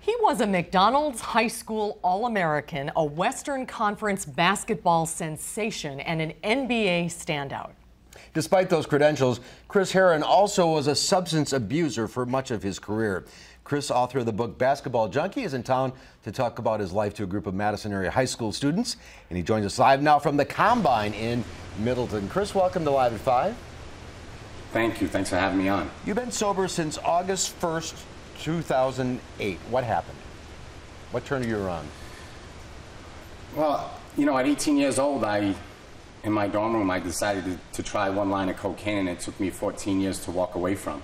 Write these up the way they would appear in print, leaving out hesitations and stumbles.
He was a McDonald's high school All-American, a Western Conference basketball sensation, and an NBA standout. Despite those credentials, Chris Herren also was a substance abuser for much of his career. Chris, author of the book Basketball Junkie, is in town to talk about his life to a group of Madison area high school students, and he joins us live now from the Combine in Middleton. Chris, welcome to Live at 5. Thank you. Thanks for having me on. You've been sober since August 1st, 2008. What happened? What turned you around? Well, you know, at 18 years old, in my dorm room, I decided to try one line of cocaine, and it took me 14 years to walk away from.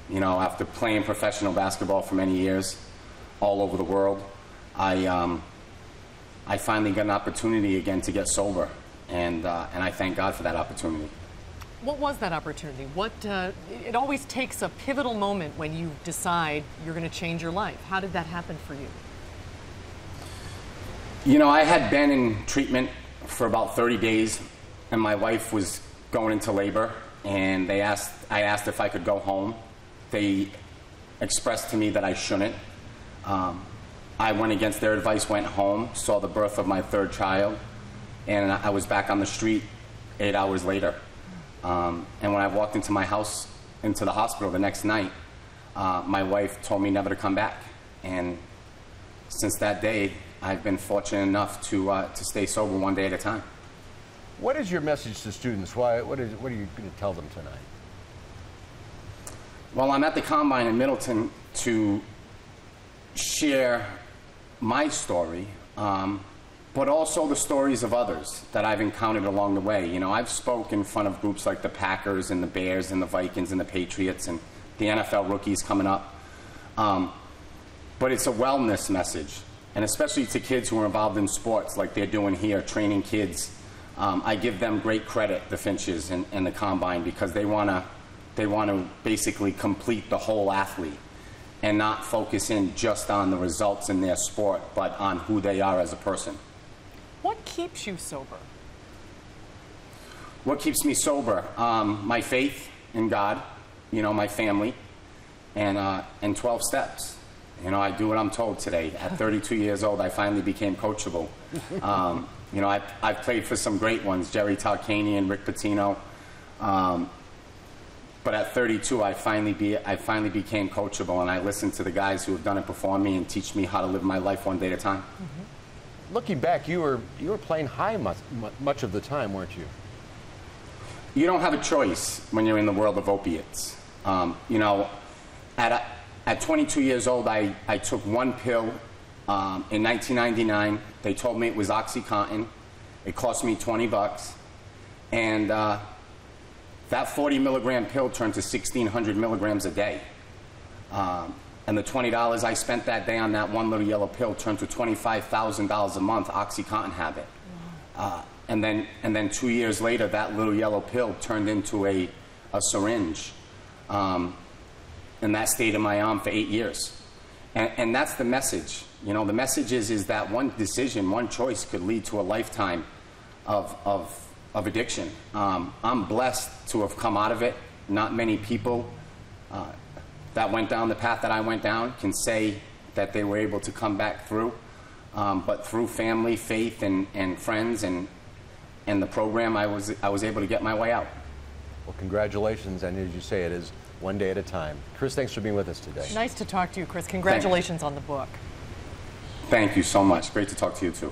You know, after playing professional basketball for many years, all over the world, I finally got an opportunity again to get sober, and I thank God for that opportunity. What was that opportunity? It always takes a pivotal moment when you decide you're going to change your life. How did that happen for you? You know, I had been in treatment for about 30 days, and my wife was going into labor, and I asked if I could go home. They expressed to me that I shouldn't. I went against their advice, went home, saw the birth of my third child, and I was back on the street 8 hours later. And when I walked into my house, into the hospital the next night, my wife told me never to come back. And since that day, I've been fortunate enough to stay sober one day at a time. What is your message to students? What are you going to tell them tonight? Well, I'm at the Combine in Middleton to share my story, but also the stories of others that I've encountered along the way. You know, I've spoken in front of groups like the Packers and the Bears and the Vikings and the Patriots and the NFL rookies coming up. But it's a wellness message, and especially to kids who are involved in sports like they're doing here, training kids. I give them great credit, the Finches and the Combine, because they want to basically complete the whole athlete and not focus in just on the results in their sport, but on who they are as a person. What keeps you sober? What keeps me sober? My faith in God, you know, my family, and 12 steps. You know, I do what I'm told today. At 32 years old, I finally became coachable. You know, I've played for some great ones, Jerry Tarkanian and Rick Pitino. But at 32, I finally became coachable, and I listened to the guys who have done it before me and teach me how to live my life one day at a time. Mm-hmm. Looking back, you were playing high much of the time, weren't you? You don't have a choice when you're in the world of opiates. You know, at 22 years old, I took one pill in 1999. They told me it was OxyContin. It cost me $20, and that 40 milligram pill turned to 1,600 milligrams a day. And the $20 I spent that day on that one little yellow pill turned to $25,000 a month OxyContin habit. And then 2 years later, that little yellow pill turned into a syringe. And that stayed in my arm for 8 years. And that's the message. You know, the message is that one decision, one choice could lead to a lifetime of addiction. I'm blessed to have come out of it. Not many people that went down the path that I went down can say that they were able to come back through. But through family, faith, and friends, and the program, I was able to get my way out. Well, congratulations, and as you say, it is one day at a time. Chris, thanks for being with us today. Nice to talk to you, Chris. Congratulations on the book. Thank you so much. Great to talk to you, too.